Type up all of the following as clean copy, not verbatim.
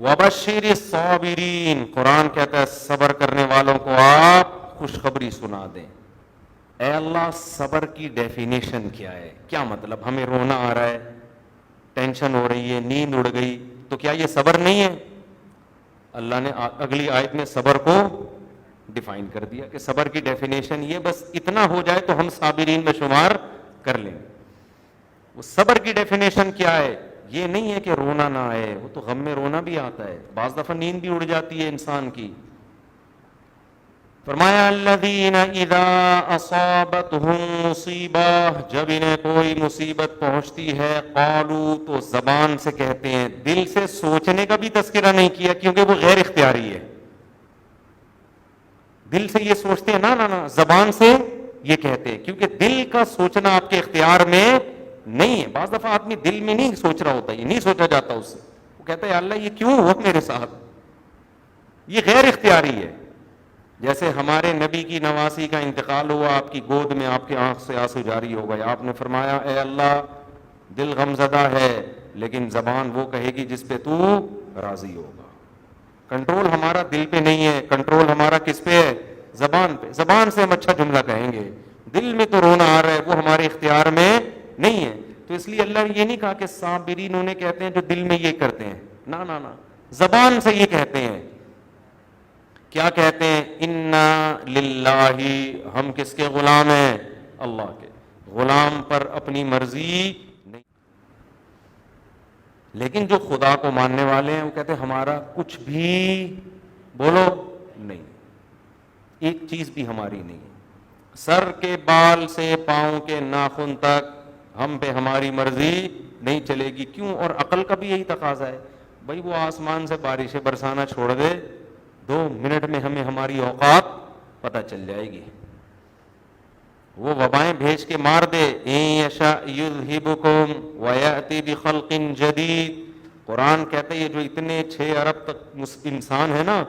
وبشر الصابرین، قرآن کہتا ہے صبر کرنے والوں کو آپ خوشخبری سنا دیں۔ اے اللہ صبر کی ڈیفینیشن کیا ہے؟ کیا مطلب؟ ہمیں رونا آ رہا ہے، ٹینشن ہو رہی ہے، نیند اڑ گئی، تو کیا یہ صبر نہیں ہے؟ اللہ نے اگلی آیت میں صبر کو ڈیفائن کر دیا کہ صبر کی ڈیفینیشن یہ، بس اتنا ہو جائے تو ہم صابرین میں شمار کر لیں۔ وہ صبر کی ڈیفینیشن کیا ہے؟ یہ نہیں ہے کہ رونا نہ آئے، وہ تو غم میں رونا بھی آتا ہے، بعض دفعہ نیند بھی اڑ جاتی ہے انسان کی۔ فرمایا الذین اذا اصابتہم مصیبہ، جب انہیں کوئی مصیبت پہنچتی ہے، قالوا، تو زبان سے کہتے ہیں، دل سے سوچنے کا بھی تذکرہ نہیں کیا کیونکہ وہ غیر اختیاری ہے۔ دل سے یہ سوچتے ہیں نا، زبان سے یہ کہتے ہیں، کیونکہ دل کا سوچنا آپ کے اختیار میں نہیں ہے۔ بعض دفعہ آدمی دل میں نہیں سوچ رہا ہوتا، یہ نہیں سوچا جاتا اس سے، وہ کہتا ہے اللہ یہ کیوں ہوا میرے ساتھ، یہ غیر اختیاری ہے۔ جیسے ہمارے نبی کی نواسی کا انتقال ہوا، آپ کی گود میں آپ کی آنکھ سے آنسو جاری ہو گئے، آپ نے فرمایا اے اللہ دل غمزدہ ہے لیکن زبان وہ کہے گی جس پہ تو راضی ہوگا۔ کنٹرول ہمارا دل پہ نہیں ہے، کنٹرول ہمارا کس پہ ہے؟ زبان پہ۔ زبان سے ہم اچھا جملہ کہیں گے، دل میں تو رونا آ رہا ہے، وہ ہمارے اختیار میں نہیں ہے۔ تو اس لیے اللہ نے یہ نہیں کہا کہ صابرین انہیں کہتے ہیں جو دل میں یہ کرتے ہیں، نہ، زبان سے یہ کہتے ہیں۔ کیا کہتے ہیں؟ انا للہ، ہم کس کے غلام ہیں؟ اللہ کے۔ غلام پر اپنی مرضی نہیں، لیکن جو خدا کو ماننے والے ہیں وہ کہتے ہیں ہمارا کچھ بھی بولو نہیں، ایک چیز بھی ہماری نہیں ہے، سر کے بال سے پاؤں کے ناخن تک ہم پہ ہماری مرضی نہیں چلے گی۔ کیوں؟ اور عقل کا بھی یہی تقاضا ہے، بھائی وہ آسمان سے بارشیں برسانا چھوڑ دے، 2 منٹ میں ہمیں ہماری اوقات پتہ چل جائے گی۔ وہ وبائیں بھیج کے مار دے، ان یشاء یذہبکم ویأتی بخلق جدید۔ قرآن کہتا ہے یہ جو اتنے 6 ارب تک انسان ہے نا،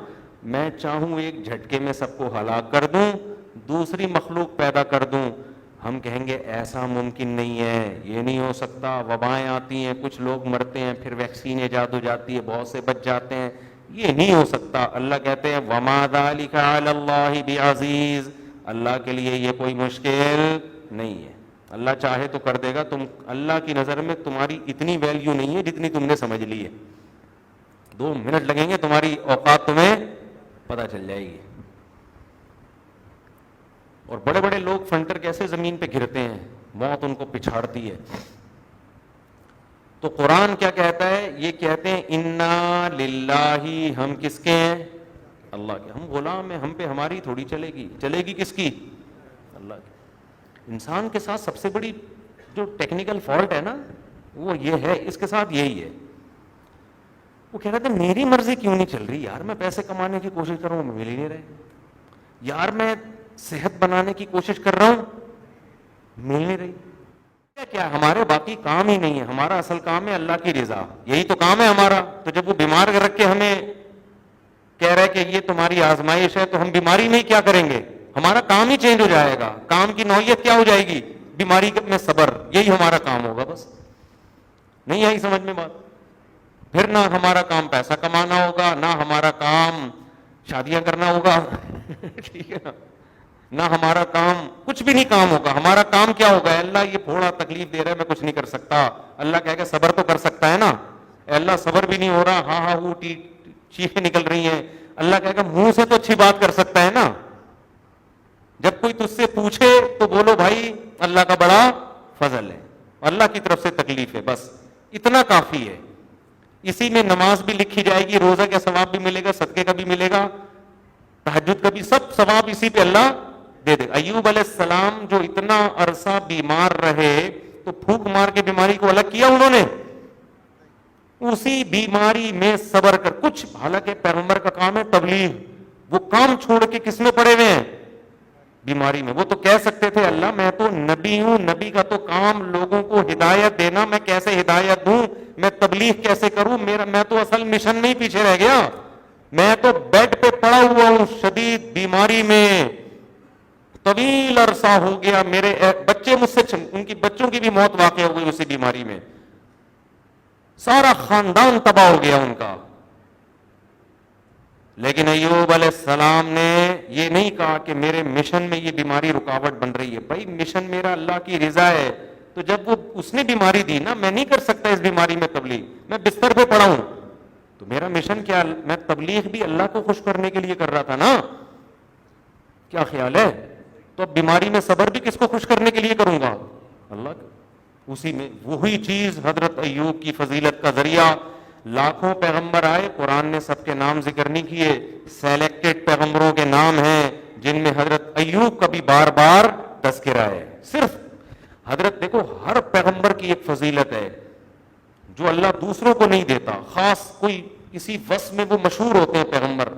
میں چاہوں ایک جھٹکے میں سب کو ہلاک کر دوں، دوسری مخلوق پیدا کر دوں۔ ہم کہیں گے ایسا ممکن نہیں ہے، یہ نہیں ہو سکتا، وبائیں آتی ہیں، کچھ لوگ مرتے ہیں، پھر ویکسین ایجاد ہو جاتی ہے، بہت سے بچ جاتے ہیں، یہ نہیں ہو سکتا۔ اللہ کہتے ہیں وما ذلک علی اللہ بعزیز، اللہ کے لیے یہ کوئی مشکل نہیں ہے، اللہ چاہے تو کر دے گا۔ تم اللہ کی نظر میں تمہاری اتنی ویلیو نہیں ہے جتنی تم نے سمجھ لی ہے، 2 منٹ لگیں گے تمہاری اوقات تمہیں پتہ چل جائے گی۔ اور بڑے بڑے لوگ فنٹر کیسے زمین پہ گرتے ہیں، موت ان کو پچھاڑتی ہے۔ تو قرآن کیا کہتا ہے؟ یہ کہتے ہیں انا للہ، ہم کس کے ہیں؟ اللہ کے۔ ہم غلام ہیں، ہم پہ ہماری تھوڑی چلے گی کس کی؟ اللہ کی۔ انسان کے ساتھ سب سے بڑی جو ٹیکنیکل فالٹ ہے نا وہ یہ ہے، اس کے ساتھ یہی ہے، وہ کہہ رہا تھا میری مرضی کیوں نہیں چل رہی یار، میں پیسے کمانے کی کوشش کر رہا ہوں، مل ہی نہیں رہے یار، میں صحت بنانے کی کوشش کر رہا ہوں، مل نہیں رہی۔ کیا ہمارے باقی کام ہی نہیں ہے، ہمارا اصل کام ہے اللہ کی رضا، یہی تو کام ہے ہمارا۔ تو جب وہ بیمار رکھ کے ہمیں کہہ رہا ہے کہ یہ تمہاری آزمائش ہے، تو ہم بیماری میں کیا کریں گے؟ ہمارا کام ہی چینج ہو جائے گا، کام کی نوعیت کیا ہو جائے گی؟ بیماری میں صبر، یہی ہمارا کام ہوگا بس۔ نہیں آئی سمجھ میں بات؟ پھر نہ ہمارا کام پیسہ کمانا ہوگا، نہ ہمارا کام شادیاں کرنا ہوگا ٹھیک ہے نا، نہ ہمارا کام کچھ بھی نہیں کام ہوگا۔ ہمارا کام کیا ہوگا؟ اللہ یہ تھوڑا تکلیف دے رہا ہے، میں کچھ نہیں کر سکتا۔ اللہ کہے گا صبر تو کر سکتا ہے نا، اے اللہ صبر بھی نہیں ہو رہا، ہاں ہاں وہ چیخیں نکل رہی ہیں، اللہ کہے گا منہ سے تو اچھی بات کر سکتا ہے نا۔ جب کوئی تجھ سے پوچھے تو بولو بھائی اللہ کا بڑا فضل ہے، اللہ کی طرف سے تکلیف ہے، بس اتنا کافی ہے۔ اسی میں نماز بھی لکھی جائے گی، روزہ کا ثواب بھی ملے گا، صدقے کا بھی ملے گا، تہجد کا بھی، سب ثواب اسی پہ اللہ دے دے۔ ایوب علیہ السلام جو اتنا عرصہ بیمار رہے تو پھونک مار کے بیماری کو الگ کیا انہوں نے، اسی بیماری میں صبر کر کچھ، حالانکہ پیغمبر کا کام ہے تبلیغ، وہ کام چھوڑ کے کس میں پڑے ہوئے ہیں؟ بیماری میں۔ وہ تو کہہ سکتے تھے اللہ میں تو نبی ہوں، نبی کا تو کام لوگوں کو ہدایت دینا، میں کیسے ہدایت دوں، میں تبلیغ کیسے کروں، میں تو اصل مشن میں ہی پیچھے رہ گیا، میں تو بیڈ پہ پڑا ہوا ہوں شدید بیماری میں، طویل عرصہ ہو گیا، میرے بچے مجھ سے ان کی بچوں کی بھی موت واقع ہو گئی اسی بیماری میں، سارا خاندان تباہ ہو گیا ان کا. لیکن ایوب علیہ السلام نے یہ نہیں کہا کہ میرے مشن میں یہ بیماری رکاوٹ بن رہی ہے. بھائی مشن میرا اللہ کی رضا ہے. تو جب وہ اس نے بیماری دی نا, میں نہیں کر سکتا اس بیماری میں تبلیغ, میں بستر پہ پڑا ہوں, تو میرا مشن کیا, میں تبلیغ بھی اللہ کو خوش کرنے کے لیے کر رہا تھا نا. کیا خیال ہے؟ تو اب بیماری میں صبر بھی کس کو خوش کرنے کے لیے کروں گا؟ اللہ کو. اسی میں وہی چیز حضرت ایوب کی فضیلت کا ذریعہ. لاکھوں پیغمبر آئے, قرآن نے سب کے نام ذکر نہیں کیے, سیلیکٹڈ پیغمبروں کے نام ہیں جن میں حضرت ایوب کا بھی بار بار تذکرہ ہے. صرف حضرت دیکھو, ہر پیغمبر کی ایک فضیلت ہے جو اللہ دوسروں کو نہیں دیتا. خاص کوئی کسی وصف میں وہ مشہور ہوتے ہیں پیغمبر.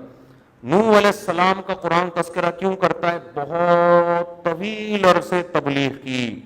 نوح علیہ السلام کا قرآن تذکرہ کیوں کرتا ہے؟ بہت طویل عرصے تبلیغ کی,